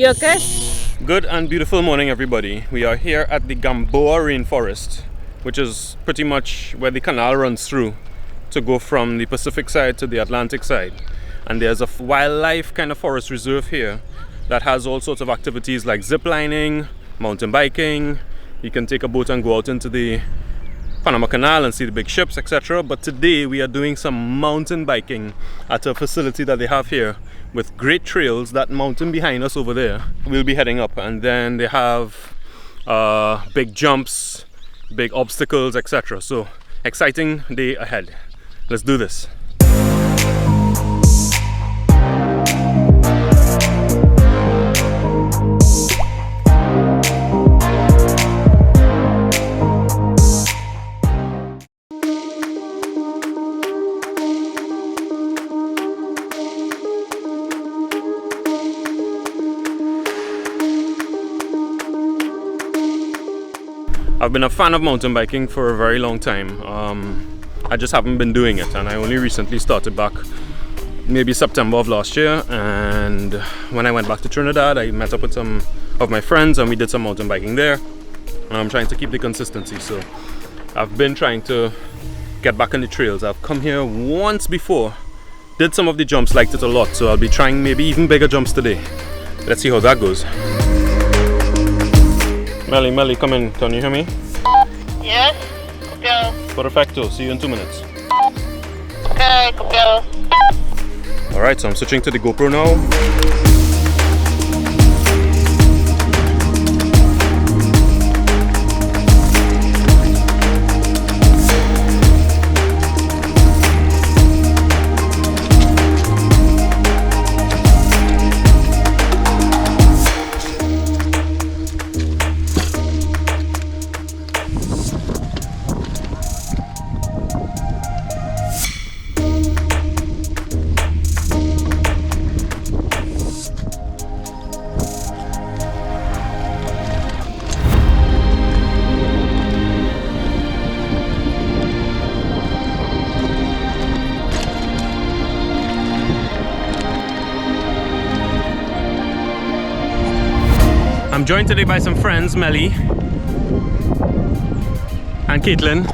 You okay? Good and beautiful morning, everybody. We are here at the Gamboa rainforest, which is pretty much where the canal runs through to go from the Pacific side to the Atlantic side. And there's a wildlife kind of forest reserve here that has all sorts of activities like zip lining, mountain biking. You can take a boat and go out into the Panama Canal and see the big ships, etc. But today we are doing some mountain biking at a facility that they have here with great trails. That mountain behind us over there, we'll be heading up, and then they have big jumps, big obstacles, etc. So exciting day ahead. Let's do this. I've been a fan of mountain biking for a very long time. I just haven't been doing it, and I only recently started back maybe September of last year. And when I went back to Trinidad, I met up with some of my friends and we did some mountain biking there. And I'm trying to keep the consistency, so I've been trying to get back on the trails. I've come here once before, did some of the jumps, liked it a lot, so I'll be trying maybe even bigger jumps today. Let's see how that goes. Melly, come in. Can you hear me? Yes. Go. Perfecto. See you in 2 minutes. Okay, go. Alright, so I'm switching to the GoPro now. I'm joined today by some friends, Melly and Caitlin.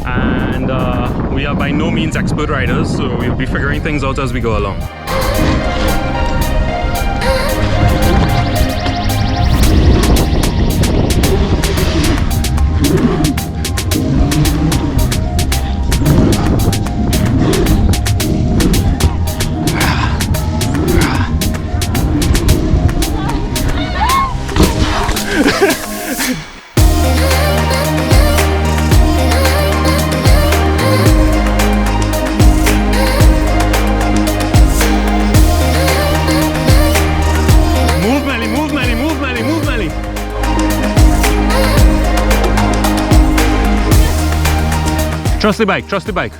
Hi. And we are by no means expert riders, so we'll be figuring things out as we go along. Trust the bike.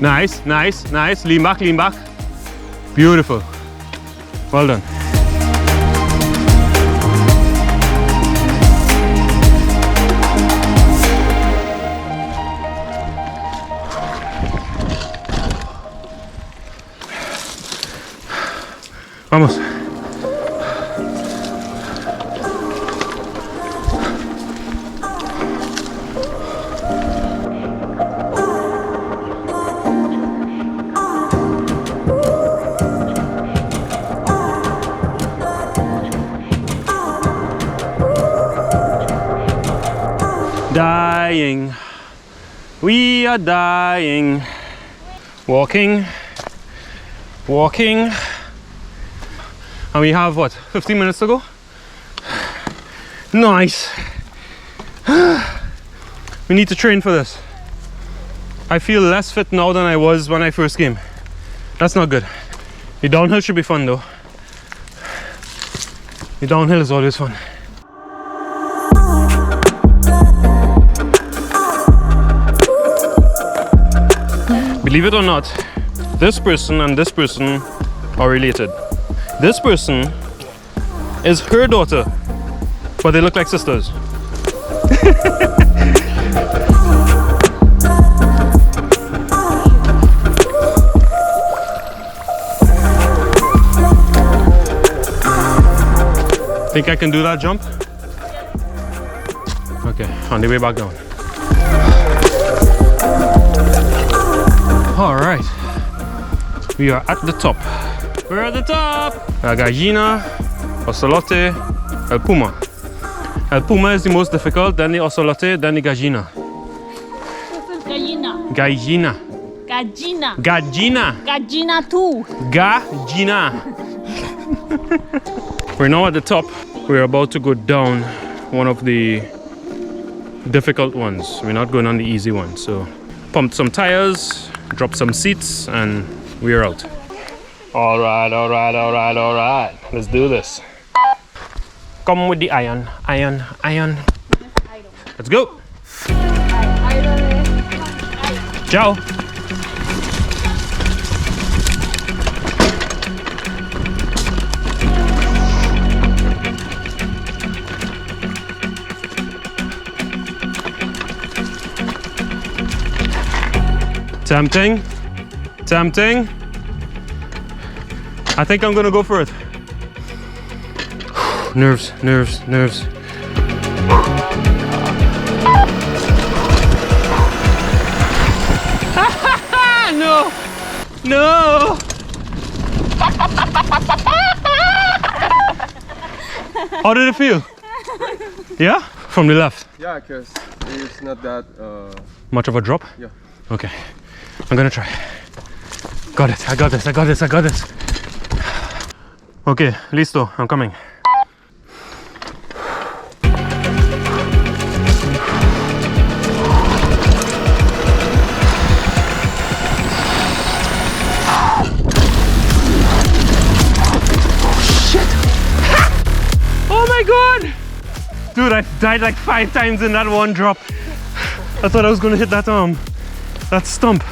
Nice. Lean back. Beautiful. Well done. Vamos. Dying, we are dying. Walking, and we have what, 15 minutes to go? Nice. We need to train for this. I feel less fit now than I was when I first came. That's not good. The downhill should be fun though. The downhill is always fun. Believe it or not, this person and this person are related. This person is her daughter, but they look like sisters. Think I can do that jump? Okay, on the way back down. All right, we are at the top. We're at the top. La Gallina, Ocelote, El Puma. El Puma is the most difficult, then the Ocelote, then the Gallina. Gallina. Gallina. Gallina. Gallina. Gallina too. Gallina. We're now at the top. We're about to go down one of the difficult ones. We're not going on the easy one. So pumped some tires, dropped some seats, and we're out. All right. Let's do this. Come with the iron. Let's go. Ciao. Tempting. I think I'm gonna go for it. Nerves. No. How did it feel? Yeah? From the left? Yeah, because it's not that Much of a drop? Yeah. Okay, I'm gonna try. Got it, I got this. Okay, listo, I'm coming. Oh my god! Dude, I died like 5 times in that one drop. I thought I was gonna hit that stump.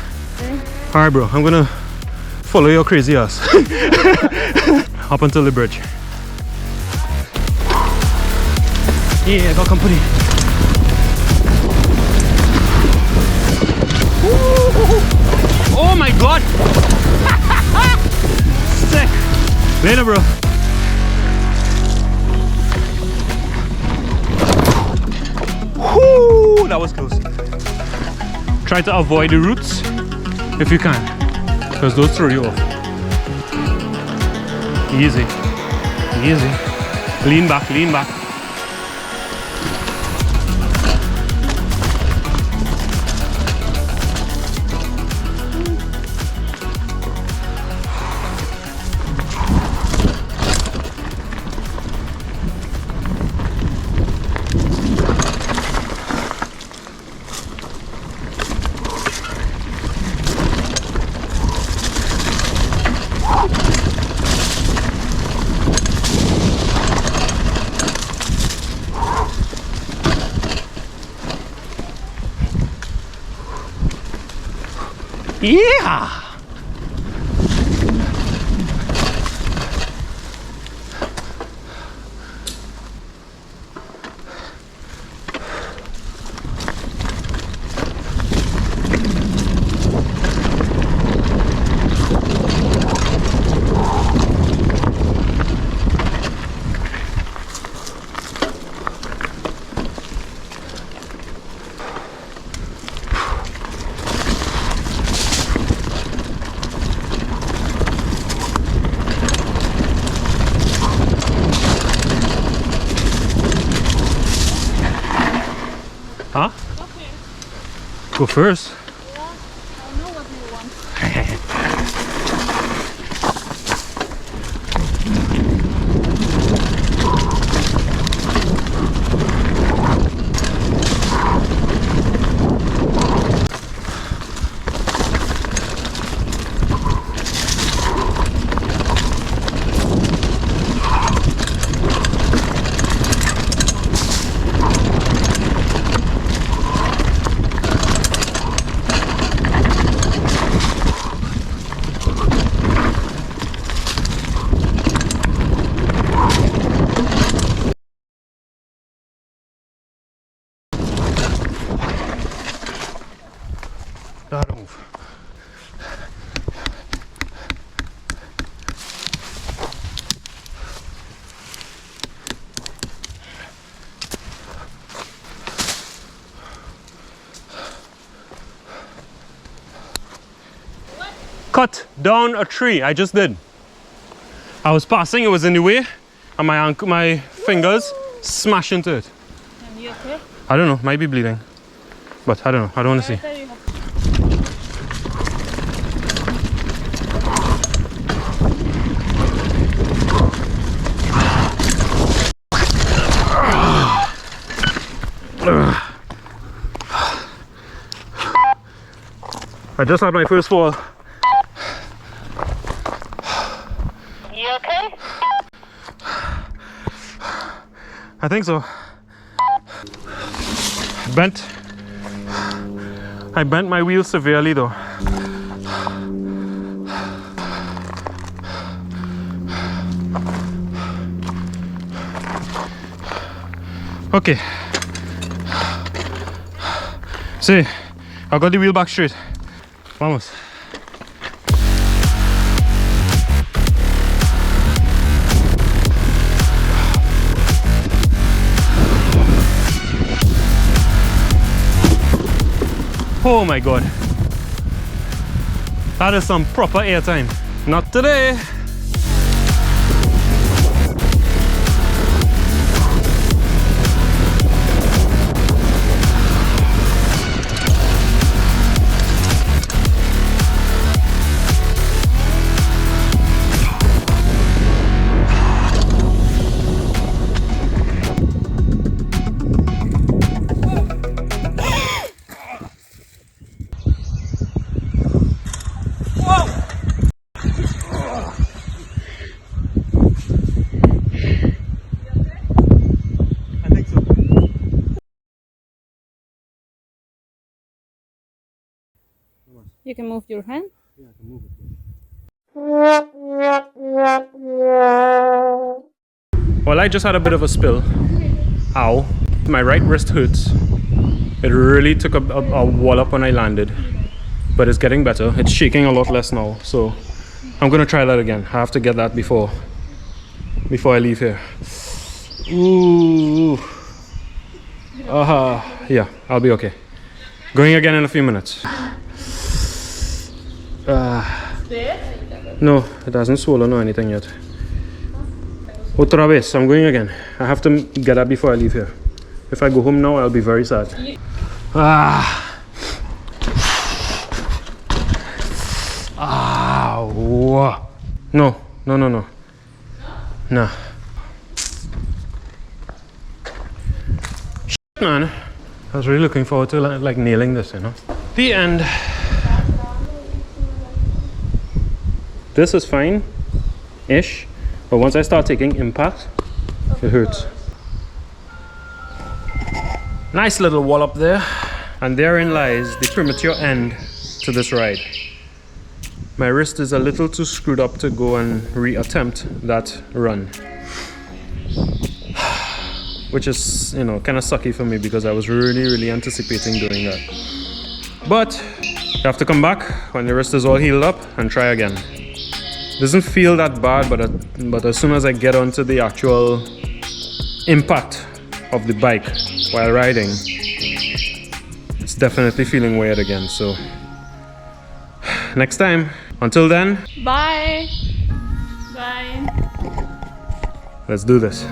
Alright bro, I'm gonna follow your crazy ass. Up until the bridge. Yeah, I got company. Oh my god! Sick! Later bro. Whoo, that was close. Try to avoid the roots if you can, because those throw you off. Easy. Lean back. Yeah! Huh? Go first. Yeah, I know what you want. Gotta move. cut down a tree. I just did. I was passing, it was in the way, and my fingers smashed into it. And you okay? I don't know, might be bleeding. But I don't know, I don't want to see. There you have- I just had my first fall. You okay? I think so. I bent my wheel severely though. Okay. See, I got the wheel back straight. Vamos. Oh my god. That is some proper airtime. Not today. You can move your hand. Well, I just had a bit of a spill. Ow. My right wrist hurts. It really took a wallop when I landed. But it's getting better. It's shaking a lot less now. So I'm gonna try that again. I have to get that before I leave here. Ooh. Yeah, I'll be okay. Going again in a few minutes. No, it hasn't swollen or anything yet. Otra vez, I'm going again. I have to get that before I leave here. If I go home now, I'll be very sad. Ow. No. Nah. Shit, man. I was really looking forward to like nailing this, you know. The end. This is fine-ish, but once I start taking impact, it hurts. Nice little wallop there, and therein lies the premature end to this ride. My wrist is a little too screwed up to go and reattempt that run, which is, you know, kind of sucky for me because I was really anticipating doing that. But you have to come back when the wrist is all healed up and try again. Doesn't feel that bad, but as soon as I get onto the actual impact of the bike while riding, it's definitely feeling weird again. So next time, until then, Bye. Bye. let's do this.